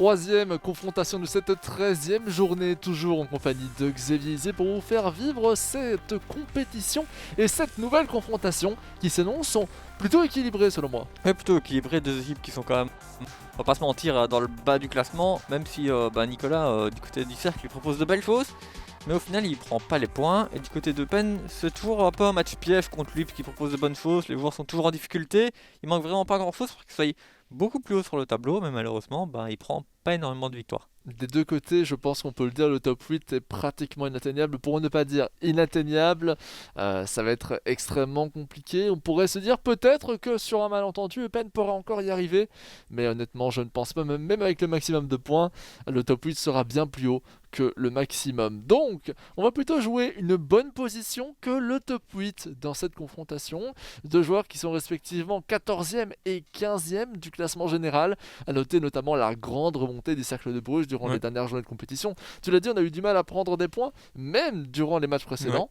troisième confrontation de cette 13e journée, toujours en compagnie de Xavier Izé pour vous faire vivre cette compétition et cette nouvelle confrontation qui s'annonce plutôt équilibrée selon moi. Ouais, plutôt équilibré, deux équipes qui sont quand même, on va pas se mentir, dans le bas du classement, même si Nicolas, du côté du cercle, il propose de belles choses, mais au final il prend pas les points, et du côté d'Eupen, c'est toujours un peu un match piège contre lui, qui propose de bonnes choses, les joueurs sont toujours en difficulté, il manque vraiment pas grand chose pour qu'il soit beaucoup plus haut sur le tableau, mais malheureusement, il prend pas énormément de victoires. Des deux côtés, je pense qu'on peut le dire, le top 8 est pratiquement inatteignable. Pour ne pas dire inatteignable, ça va être extrêmement compliqué. On pourrait se dire peut-être que sur un malentendu, Eupen pourra encore y arriver. Mais honnêtement, je ne pense pas, même avec le maximum de points, le top 8 sera bien plus haut que le maximum. Donc, on va plutôt jouer une bonne position que le top 8 dans cette confrontation. Deux joueurs qui sont respectivement 14e et 15e du classement général. À noter notamment la grande remontée du Cercle de Bruges durant les dernières journées de compétition. Tu l'as dit, on a eu du mal à prendre des points, même durant les matchs précédents.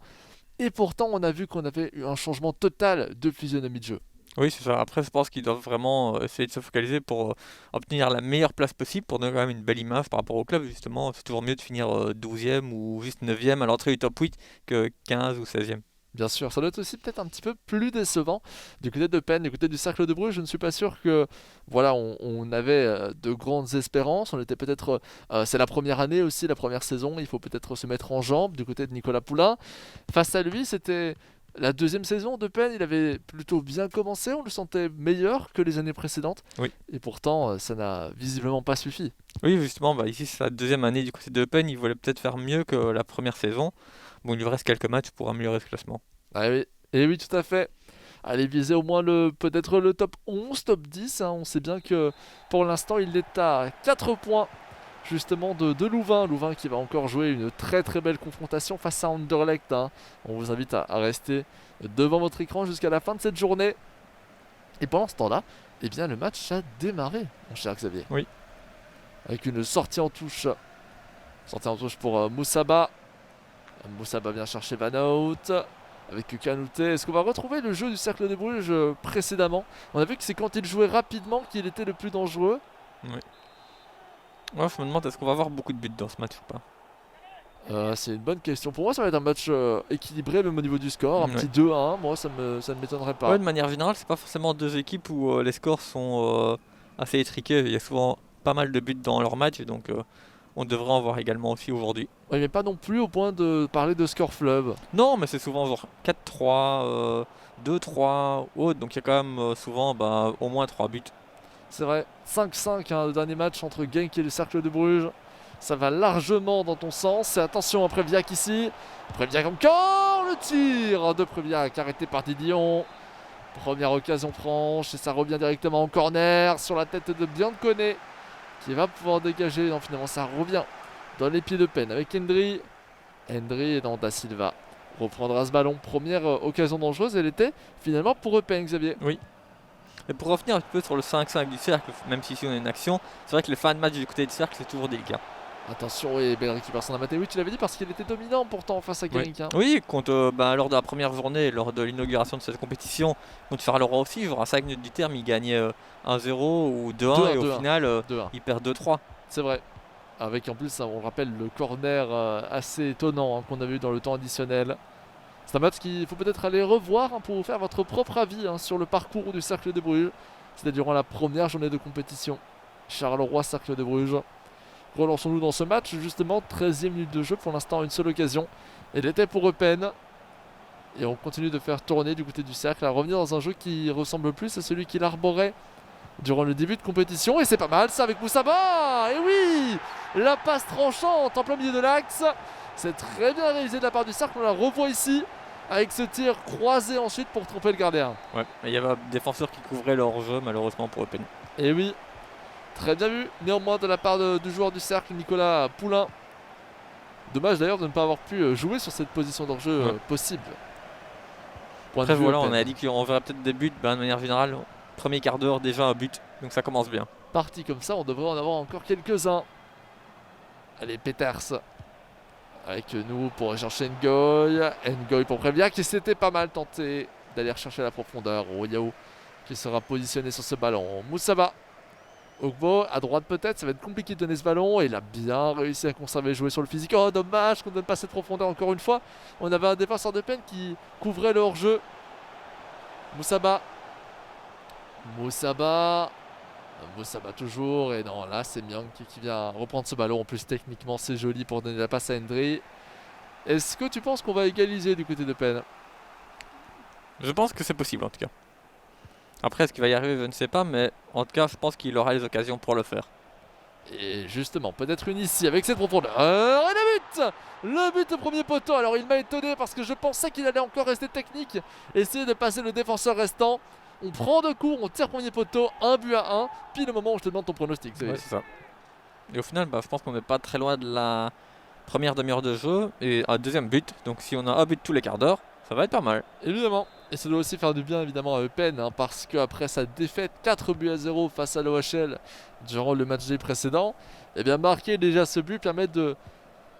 Et pourtant, on a vu qu'on avait eu un changement total de physionomie de jeu. Oui, c'est ça. Après, je pense qu'ils doivent vraiment essayer de se focaliser pour obtenir la meilleure place possible, pour donner quand même une belle image par rapport au club. Justement, c'est toujours mieux de finir 12e ou juste 9e à l'entrée du top 8 que 15 ou 16e. Bien sûr, ça doit être aussi peut-être un petit peu plus décevant du côté d'Eupen, du côté du Cercle de Bruges. Je ne suis pas sûr que, voilà, on avait de grandes espérances. On était peut-être, c'est la première année aussi, la première saison. Il faut peut-être se mettre en jambe du côté de Nicolas Poulain. Face à lui, c'était la deuxième saison d'Eupen. Il avait plutôt bien commencé. On le sentait meilleur que les années précédentes. Oui. Et pourtant, ça n'a visiblement pas suffi. Oui, justement, ici c'est la deuxième année du côté d'Eupen. Il voulait peut-être faire mieux que la première saison. Bon, il lui reste quelques matchs pour améliorer ce classement. Ah oui, et oui, tout à fait. Allez viser au moins peut-être le top 11, top 10. On sait bien que pour l'instant, il est à 4 points justement de Louvain. Louvain qui va encore jouer une très très belle confrontation face à Anderlecht. On vous invite à rester devant votre écran jusqu'à la fin de cette journée. Et pendant ce temps-là, eh bien, le match a démarré, mon cher Xavier. Oui. Avec une sortie en touche. Sortie en touche pour Moussaba. Moussaba vient chercher Van Hout. Avec Kanouté, est-ce qu'on va retrouver le jeu du Cercle de Bruges précédemment? On a vu que c'est quand il jouait rapidement qu'il était le plus dangereux. Oui. Moi, je me demande, est-ce qu'on va avoir beaucoup de buts dans ce match ou pas? C'est une bonne question. Pour moi, ça va être un match équilibré, même au niveau du score. Un petit 2-1, moi, ça ne m'étonnerait pas. Ouais, de manière générale, c'est pas forcément deux équipes où les scores sont assez étriqués. Il y a souvent pas mal de buts dans leur match, donc on devrait en voir également aussi aujourd'hui. Oui, mais pas non plus au point de parler de score fleuve. Non, mais c'est souvent genre 4-3, 2-3, autre, donc il y a quand même souvent au moins 3 buts. C'est vrai, 5-5, le dernier match entre Genk et le Cercle de Bruges. Ça va largement dans ton sens. Et attention à Préviac ici. Préviac encore, le tir de Préviac arrêté par Didion. Première occasion franche et ça revient directement en corner sur la tête de Biancone qui va pouvoir dégager. Non, finalement ça revient dans les pieds de peine avec Hendry. Hendry et non, Da Silva reprendra ce ballon. Première occasion dangereuse, elle était finalement pour Eupen, Xavier. Oui. Et pour revenir un peu sur le 5-5 du cercle, même si ici on a une action, c'est vrai que les fins de match du côté du cercle c'est toujours délicat. Attention, et belle récupération d'Amaté. Oui, tu l'avais dit parce qu'il était dominant pourtant face à Genk. Oui, contre, lors de la première journée, lors de l'inauguration de cette compétition, contre Charleroi aussi, genre à 5 minutes du terme, il gagnait 1-0 ou 2-1 et au final, il perd 2-3. C'est vrai. Avec en plus, on rappelle le corner assez étonnant qu'on avait eu dans le temps additionnel. C'est un match qu'il faut peut-être aller revoir pour vous faire votre propre avis sur le parcours du Cercle de Bruges. C'était durant la première journée de compétition. Charleroi, Cercle de Bruges. Relançons-nous dans ce match, justement, 13e minute de jeu, pour l'instant une seule occasion. Elle était pour Eupen. Et on continue de faire tourner du côté du cercle, à revenir dans un jeu qui ressemble plus à celui qu'il arborait durant le début de compétition. Et c'est pas mal ça avec Moussaba. Et oui, la passe tranchante en plein milieu de l'axe. C'est très bien réalisé de la part du cercle, on la revoit ici. Avec ce tir croisé ensuite pour tromper le gardien. Ouais, il y avait un défenseur qui couvrait leur jeu malheureusement pour Eupen. Et oui. Très bien vu, néanmoins de la part du joueur du cercle, Nicolas Poulain. Dommage d'ailleurs de ne pas avoir pu jouer sur cette position d'enjeu possible. Après voilà, on a dit qu'on verrait peut-être des buts, de manière générale, premier quart d'heure déjà un but, donc ça commence bien. Parti comme ça, on devrait en avoir encore quelques-uns. Allez, Peters avec nous pour rechercher Ngoy. Ngoy pour Préviac qui s'était pas mal tenté d'aller rechercher la profondeur. Oyao qui sera positionné sur ce ballon. Moussaba. Ogbo à droite peut-être, ça va être compliqué de donner ce ballon. Et il a bien réussi à conserver et jouer sur le physique. Oh dommage qu'on ne donne pas cette profondeur encore une fois. On avait un défenseur de peine qui couvrait le hors-jeu. Moussaba. Moussaba toujours. Et non, là c'est Myang qui vient reprendre ce ballon. En plus techniquement c'est joli pour donner la passe à Hendry. Est-ce que tu penses qu'on va égaliser du côté de Penn? Je pense que c'est possible en tout cas. Après, est-ce qu'il va y arriver, je ne sais pas, mais en tout cas, je pense qu'il aura les occasions pour le faire. Et justement, peut-être une ici avec cette profondeur. Et le but au premier poteau. Alors il m'a étonné parce que je pensais qu'il allait encore rester technique. Essayer de passer le défenseur restant. On prend deux coups, on tire premier poteau, 1-1. Puis le moment où je te demande ton pronostic. Ouais, c'est ça. Et au final, je pense qu'on n'est pas très loin de la première demi-heure de jeu et un deuxième but. Donc si on a un but tous les quarts d'heure, ça va être pas mal. Évidemment. Et ça doit aussi faire du bien évidemment à Eupen parce qu'après sa défaite 4-0 face à l'OHL durant le match day précédent, eh bien marquer déjà ce but permet de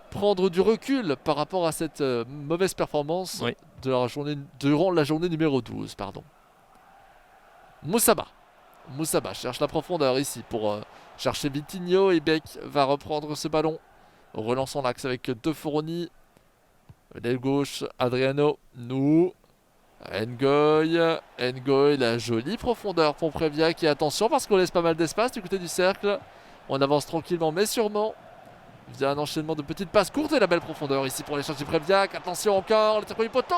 prendre du recul par rapport à cette mauvaise performance de la journée, durant la journée numéro 12. Moussaba cherche la profondeur ici pour chercher Vitinho et Beck va reprendre ce ballon. Relançons l'axe avec De Foroni. L'aile gauche, Adriano, Ngoy, la jolie profondeur pour Previac. Et attention parce qu'on laisse pas mal d'espace du côté du cercle. On avance tranquillement mais sûrement. Via un enchaînement de petites passes courtes et la belle profondeur ici pour aller chercher Previac. Attention encore, le tir premier poteau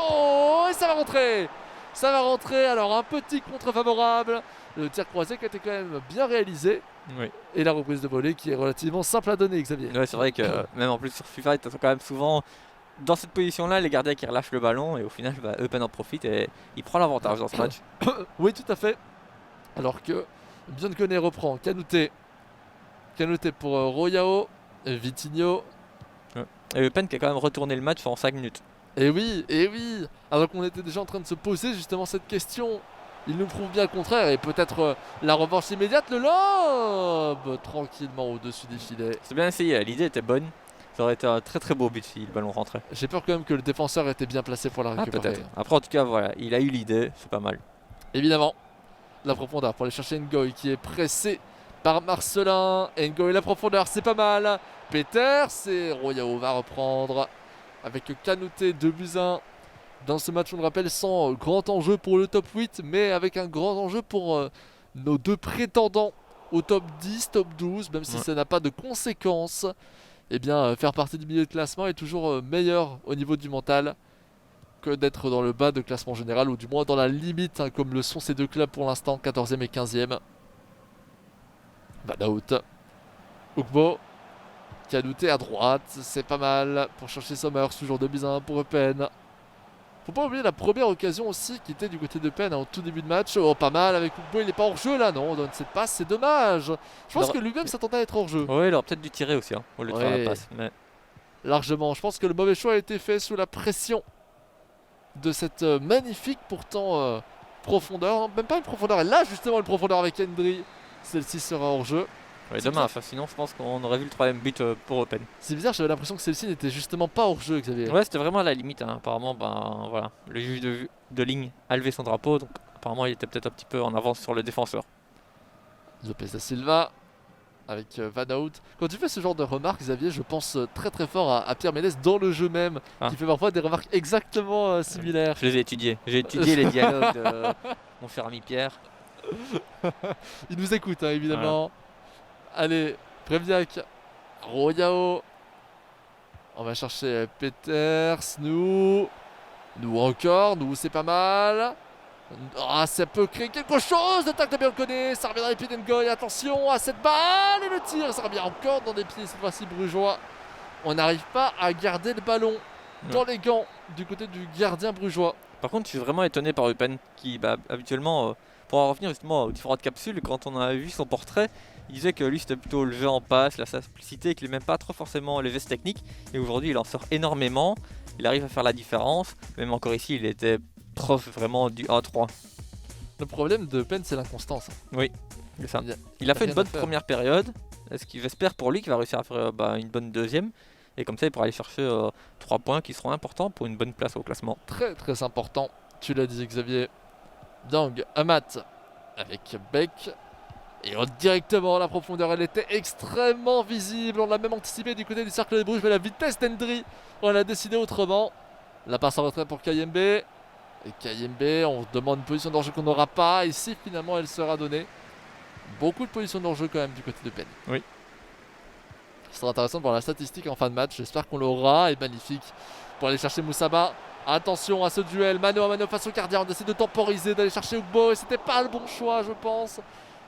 et ça va rentrer. Alors un petit contre favorable. Le tir croisé qui a été quand même bien réalisé. Oui. Et la reprise de volée qui est relativement simple à donner, Xavier. Ouais, c'est vrai que même en plus sur FIFA, ils sont quand même souvent dans cette position-là, les gardiens qui relâchent le ballon et au final, Eupen en profite et il prend l'avantage dans ce match. Oui, tout à fait. Alors que Biancone reprend. Kanouté pour Royao, Vitinho. Et Eupen qui a quand même retourné le match en 5 minutes. Et oui. Alors qu'on était déjà en train de se poser justement cette question. Il nous prouve bien le contraire et peut-être la revanche immédiate. Le lob tranquillement au-dessus des filets. C'est bien essayé, l'idée était bonne. Ça aurait été un très très beau but si le ballon rentrait. J'ai peur quand même que le défenseur était bien placé pour la récupérer. Peut-être. Après en tout cas voilà, il a eu l'idée, c'est pas mal. Évidemment, la profondeur pour aller chercher Ngoy qui est pressé par Marcelin. Ngoy la profondeur, c'est pas mal. Peters et Royao va reprendre avec Kanouté 2-1. Dans ce match, on le rappelle, sans grand enjeu pour le top 8, mais avec un grand enjeu pour nos deux prétendants au top 10, top 12, même si ça n'a pas de conséquences. Eh bien, faire partie du milieu de classement est toujours meilleur au niveau du mental que d'être dans le bas de classement général, ou du moins dans la limite, comme le sont ces deux clubs pour l'instant, 14e et 15e. Vanaut. Ugbo. Kanouté à droite, c'est pas mal pour chercher Sommers, toujours 2-1 pour Eupen. Faut pas oublier la première occasion aussi qui était du côté de Penn en tout début de match. Oh, pas mal avec Ugbo, il est pas hors jeu là, non, on donne cette passe, c'est dommage. Je pense que lui-même s'attendait à être hors jeu. Ouais, il aurait peut-être dû tirer aussi, au lieu de faire la passe. Mais... largement, je pense que le mauvais choix a été fait sous la pression de cette magnifique pourtant profondeur. Même pas une profondeur, et là justement une profondeur avec Hendry. Celle-ci sera hors jeu. Ouais, dommage, sinon je pense qu'on aurait vu le troisième but pour Eupen. C'est bizarre, j'avais l'impression que celle-ci n'était justement pas hors jeu, Xavier. Ouais, c'était vraiment à la limite, apparemment, voilà, le juge de ligne a levé son drapeau, donc apparemment il était peut-être un petit peu en avance sur le défenseur. Lopez da Silva avec Vanaut. Quand tu fais ce genre de remarques, Xavier, je pense très très fort à Pierre Ménès dans le jeu même, qui fait parfois des remarques exactement similaires. Je les ai étudiées, j'ai étudié les dialogues de mon cher ami Pierre. Il nous écoute, évidemment. Allez, Previac, Royao. On va chercher Peters, nous encore, c'est pas mal. Ah, ça peut créer quelque chose. L'attaque de Biancone, ça revient dans les pieds d'Ngoy. Attention à cette balle et le tir, ça revient encore dans les pieds cette fois-ci brugeois. On n'arrive pas à garder le ballon dans les gants du côté du gardien brugeois. Par contre, je suis vraiment étonné par Eupen qui, habituellement, pour en revenir justement aux différentes capsules, quand on a vu son portrait, il disait que lui c'était plutôt le jeu en passe, la simplicité, qu'il n'aimait pas trop forcément les gestes techniques. Et aujourd'hui, il en sort énormément, il arrive à faire la différence. Même encore ici, il était proche vraiment du 1-3. Le problème de Eupen, c'est l'inconstance. Oui, c'est ça. Il a fait une bonne première période. J'espère pour lui qu'il va réussir à faire une bonne deuxième. Et comme ça, il pourra aller chercher 3 points qui seront importants pour une bonne place au classement. Très très important, tu l'as dit Xavier. Dang, Amat avec Beck. Et directement, la profondeur, elle était extrêmement visible. On l'a même anticipé du côté du cercle des Bruges, mais la vitesse d'Endry, on a décidé autrement. La passe en retrait pour Kayembe. Et Kayembe, on demande une position d'enjeu qu'on n'aura pas. Ici, finalement, elle sera donnée. Beaucoup de positions d'enjeu quand même du côté de Penn. Oui. Ce sera intéressant de voir la statistique en fin de match. J'espère qu'on l'aura. Et magnifique pour aller chercher Moussaba. Attention à ce duel. Mano à mano face au gardien. On essaie de temporiser, d'aller chercher Ugbo. Et c'était pas le bon choix, je pense.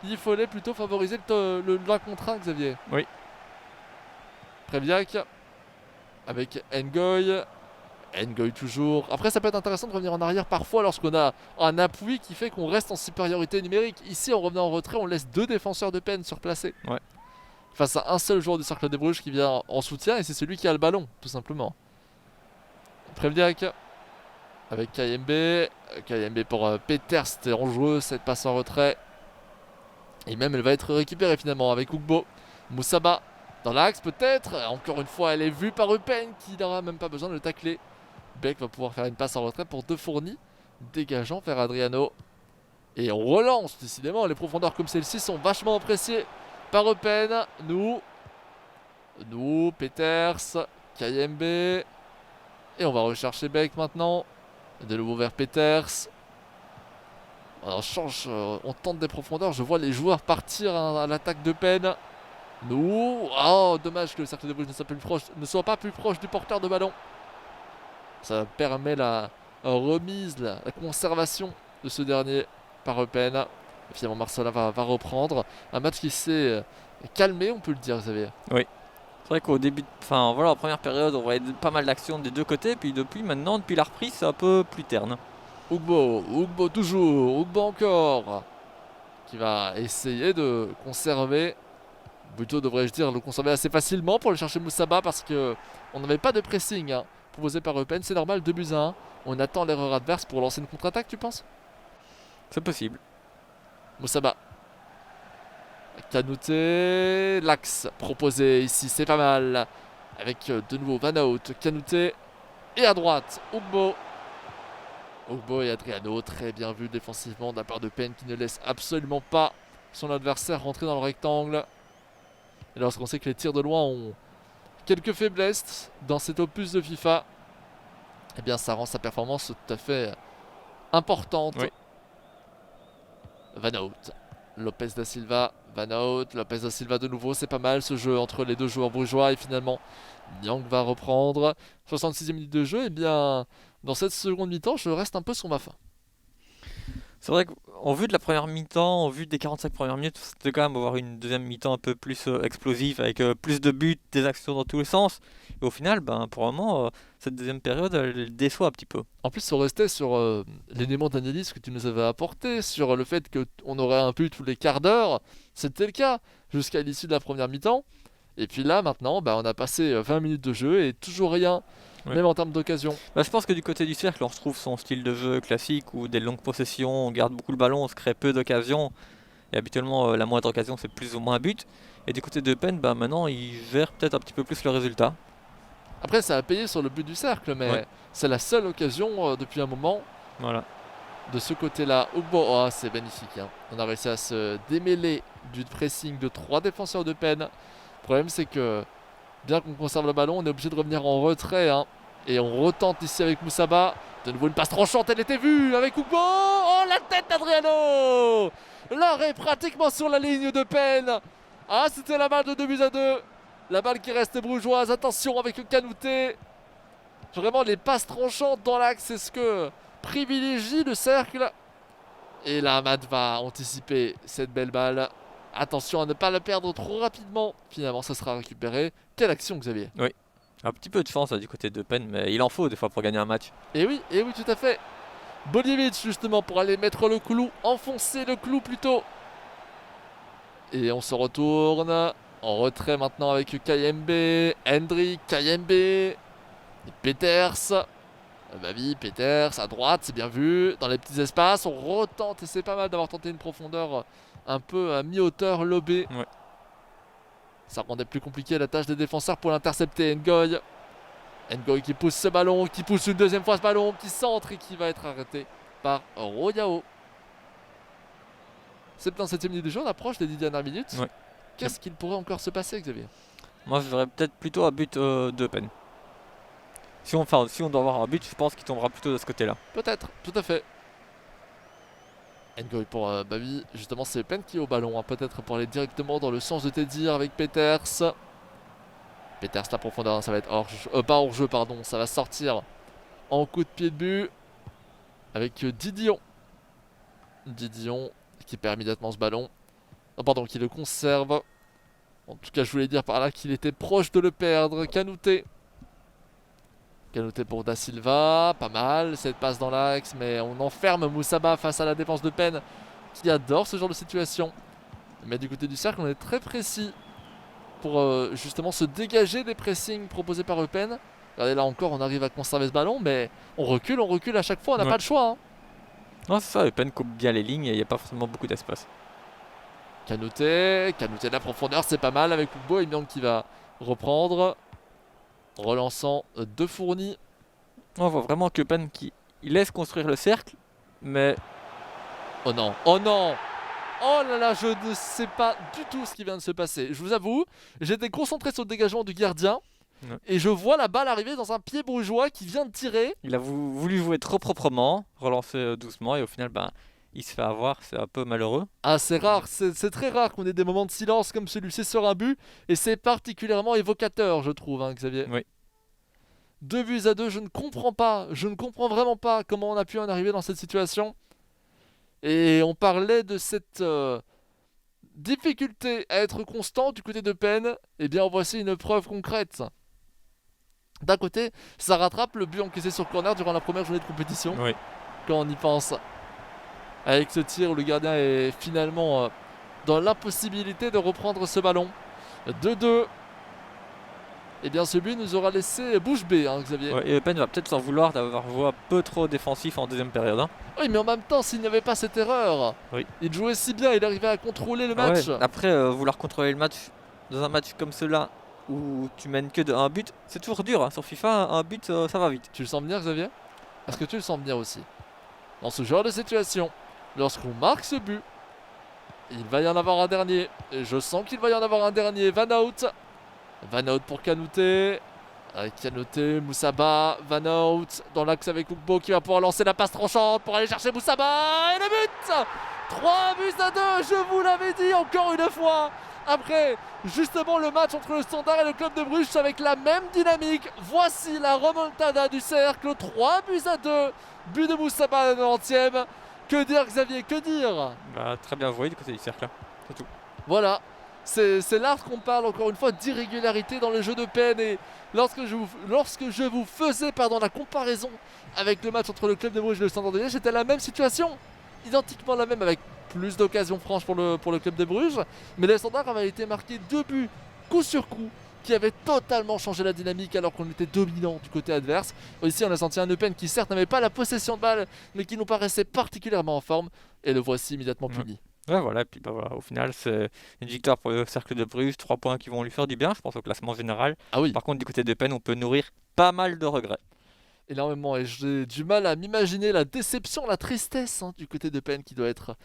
Il fallait plutôt favoriser l'un contre un, Xavier. Oui. Previak avec Ngoy. Ngoy toujours. Après, ça peut être intéressant de revenir en arrière parfois lorsqu'on a un appui qui fait qu'on reste en supériorité numérique. Ici, en revenant en retrait, on laisse 2 défenseurs de Penn surplacés. Ouais. Face à un seul joueur du cercle des Bruges qui vient en soutien et c'est celui qui a le ballon, tout simplement. Previak avec Kayembe. Kayembe pour Peters, c'était enjoueux cette passe en retrait. Et même elle va être récupérée finalement avec Ugbo. Moussaba dans l'axe peut-être. Encore une fois elle est vue par Eupen qui n'aura même pas besoin de le tacler. Beck va pouvoir faire une passe en retrait pour De Fourny. Dégageant vers Adriano. Et on relance décidément. Les profondeurs comme celle-ci sont vachement appréciées par Eupen. Nous, Peters, Kayembe. Et on va rechercher Beck maintenant. De nouveau vers Peters. On change, on tente des profondeurs. Je vois les joueurs partir à l'attaque de Penn. Oh, dommage que le cercle de Bruges ne soit pas plus proche du porteur de ballon. Ça permet la remise, la conservation de ce dernier par Penn. Finalement, Marcela va reprendre. Un match qui s'est calmé, on peut le dire, Xavier. Oui. C'est vrai qu'au début, enfin voilà, en première période, on voyait pas mal d'actions des deux côtés. Puis depuis la reprise, c'est un peu plus terne. Ugbo toujours, Ugbo encore, qui va essayer de conserver, plutôt devrais-je dire, le conserver assez facilement pour aller chercher Moussaba parce que on n'avait pas de pressing proposé par Eupen, c'est normal, 2-1. On attend l'erreur adverse pour lancer une contre-attaque, tu penses? C'est possible. Moussaba. Kanouté, l'axe proposé ici, c'est pas mal. Avec de nouveau Van Hout, Kanouté et à droite, Ugbo. Ugbo et Adriano, très bien vu défensivement de la part de Penn qui ne laisse absolument pas son adversaire rentrer dans le rectangle. Et lorsqu'on sait que les tirs de loin ont quelques faiblesses dans cet opus de FIFA, eh bien ça rend sa performance tout à fait importante. Oui. Van Hout, Lopez da Silva, Van Hout, Lopez da Silva de nouveau, c'est pas mal ce jeu entre les deux joueurs brugeois et finalement Nyang va reprendre. 66e minute de jeu, et bien dans cette seconde mi-temps, je reste un peu sur ma faim. C'est vrai qu'en vue de la première mi-temps, en vue des 45 premières minutes, c'était quand même avoir une deuxième mi-temps un peu plus explosive, avec plus de buts, des actions dans tous les sens. Et au final, pour le moment, cette deuxième période, elle déçoit un petit peu. En plus, on restait sur l'élément d'analyse que tu nous avais apporté, sur le fait qu'on aurait un but tous les quarts d'heure. C'était le cas jusqu'à l'issue de la première mi-temps. Et puis là, maintenant, on a passé 20 minutes de jeu et toujours rien, même en termes d'occasion. Je pense que du côté du cercle, on retrouve son style de jeu classique où des longues possessions, on garde beaucoup le ballon, on se crée peu d'occasions. Et habituellement, la moindre occasion, c'est plus ou moins un but. Et du côté de Penn, maintenant, il gère peut-être un petit peu plus le résultat. Après, ça a payé sur le but du cercle, mais c'est la seule occasion depuis un moment. Voilà. De ce côté-là, oh, c'est magnifique. On a réussi à se démêler du pressing de 3 défenseurs de Penn. Le problème, c'est que bien qu'on conserve le ballon, on est obligé de revenir en retrait. Et on retente ici avec Moussaba. De nouveau une passe tranchante, elle était vue avec Ugbo. Oh, la tête d'Adriano! L'arrêt pratiquement sur la ligne de Penn. Ah, c'était la balle de 2-2. La balle qui reste brugeoise. Attention avec le Kanouté. Vraiment, les passes tranchantes dans l'axe, c'est ce que privilégie le cercle. Et là, Matt va anticiper cette belle balle. Attention à ne pas la perdre trop rapidement. Finalement, ça sera récupéré. Quelle action, Xavier! Oui. Un petit peu de chance du côté de Penn, mais il en faut des fois pour gagner un match. Et oui, tout à fait. Boljevic, justement, pour aller mettre le clou, enfoncer le clou plutôt. Et on se retourne en retrait maintenant avec Kayembe, Hendrik, Kayembe, Peters. Babi, Peters à droite, c'est bien vu. Dans les petits espaces, on retente et c'est pas mal d'avoir tenté une profondeur un peu à mi-hauteur lobée. Ouais. Ça rendait plus compliqué la tâche des défenseurs pour l'intercepter. Ngoy qui pousse ce ballon, qui pousse une deuxième fois ce ballon, qui centre et qui va être arrêté par Royao. 77e minute de jeu, on approche des 10 dernières minutes. Ouais. Qu'est-ce qu'il pourrait encore se passer, Xavier? Moi, je verrais peut-être plutôt un but de peine. Si on doit avoir un but, je pense qu'il tombera plutôt de ce côté-là. Peut-être, tout à fait. Ngoy pour Babi, justement c'est Eupen qui est au ballon, hein, peut-être pour aller directement dans le sens de Teddy avec Peters. Peters la profondeur, ça va être pas hors jeu pardon, ça va sortir en coup de pied de but avec Didion. Didion qui perd immédiatement ce ballon. Oh, pardon, qui le conserve. En tout cas je voulais dire par là qu'il était proche de le perdre. Kanouté. Kanouté pour Da Silva, pas mal, cette passe dans l'axe, mais on enferme Moussaba face à la défense de peine qui adore ce genre de situation. Mais du côté du cercle, on est très précis pour justement se dégager des pressings proposés par Eupen. Regardez là encore, on arrive à conserver ce ballon, mais on recule à chaque fois, on n'a pas le choix. Hein. Non, c'est ça, Eupen coupe bien les lignes et il n'y a pas forcément beaucoup d'espace. Kanouté de la profondeur, c'est pas mal avec Ougbo et Myang qui va reprendre. Relançant de Fourni. On voit vraiment que Eupen il laisse construire le cercle, mais... Oh non, oh non! Oh là là, je ne sais pas du tout ce qui vient de se passer. Je vous avoue, j'étais concentré sur le dégagement du gardien. Ouais. Et je vois la balle arriver dans un pied brugeois qui vient de tirer. Il a voulu jouer trop proprement, relancer doucement et au final, il se fait avoir, c'est un peu malheureux. Ah c'est rare, c'est très rare qu'on ait des moments de silence comme celui-ci sur un but. Et c'est particulièrement évocateur je trouve, hein, Xavier. Oui. 2-2, je ne comprends pas, je ne comprends vraiment pas comment on a pu en arriver dans cette situation. Et on parlait de cette difficulté à être constant du côté de Penn. Eh bien voici une preuve concrète. D'un côté, ça rattrape le but encaissé sur corner durant la première journée de compétition. Oui. Quand on y pense. Avec ce tir où le gardien est finalement dans l'impossibilité de reprendre ce ballon. 2-2. Et bien ce but nous aura laissé bouche bée, hein, Xavier. Ouais, et Eupen va peut-être s'en vouloir d'avoir joué un peu trop défensif en deuxième période. Hein. Oui, mais en même temps, s'il n'y avait pas cette erreur, il jouait si bien, il arrivait à contrôler le match. Ouais. Après, vouloir contrôler le match dans un match comme cela où tu mènes que de un but, c'est toujours dur. Hein. Sur FIFA, un but, ça va vite. Tu le sens venir, Xavier? Est-ce que tu le sens venir aussi? Dans ce genre de situation, lorsqu'on marque ce but, il va y en avoir un dernier. Et je sens qu'il va y en avoir un dernier. Van Out. Van Out pour Kanouté. Kanouté, Moussaba, Van Out dans l'axe avec Ougbo qui va pouvoir lancer la passe tranchante pour aller chercher Moussaba. Et le but 3-2, je vous l'avais dit encore une fois. Après justement le match entre le Standard et le Club de Bruges avec la même dynamique. Voici la remontada du cercle. 3-2. But de Moussaba à la 90e. Que dire Xavier, que dire? Très bien joué du côté du cercle, c'est tout. Voilà, c'est là qu'on parle encore une fois d'irrégularité dans le jeu de peine. Et lorsque je vous faisais la comparaison avec le match entre le Club de Bruges et le Standard de Liège, c'était la même situation. Identiquement la même avec plus d'occasions franches pour le Club de Bruges. Mais le Standard avait été marqué 2 buts coup sur coup qui avait totalement changé la dynamique alors qu'on était dominant du côté adverse. Ici on a senti un Eupen qui certes n'avait pas la possession de balle mais qui nous paraissait particulièrement en forme et le voici immédiatement puni. Ouais, voilà, et puis voilà, au final c'est une victoire pour le cercle de Bruges, 3 points qui vont lui faire du bien je pense au classement général. Ah oui. Par contre du côté de Eupen on peut nourrir pas mal de regrets. Énormément et j'ai du mal à m'imaginer la déception, la tristesse du côté de Eupen qui doit être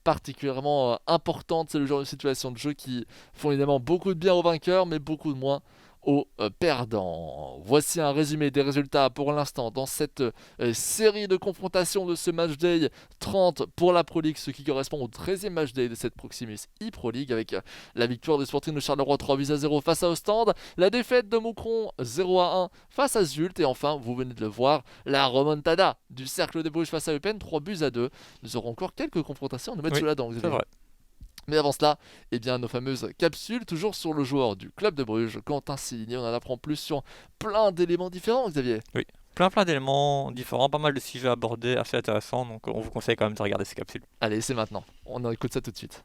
particulièrement importante. C'est le genre de situation de jeu qui font évidemment beaucoup de bien aux vainqueurs mais beaucoup de moins aux perdants. Voici un résumé des résultats pour l'instant dans cette série de confrontations de ce match day 30 pour la Pro League, ce qui correspond au 13e match day de cette Proximus e-Pro League avec la victoire du Sporting de Charleroi 3-0 face à Ostende, la défaite de Moucron 0-1 face à Zult et enfin, vous venez de le voir, la remontada du Cercle de Bruges face à Eupen 3-2. Nous aurons encore quelques confrontations à nous mettre sous la dent. C'est vrai. Mais avant cela, eh bien, nos fameuses capsules, toujours sur le joueur du Club de Bruges, Quentin Signé. On en apprend plus sur plein d'éléments différents, Xavier. Oui, plein d'éléments différents, pas mal de sujets abordés assez intéressants, donc on vous conseille quand même de regarder ces capsules. Allez, c'est maintenant. On écoute ça tout de suite.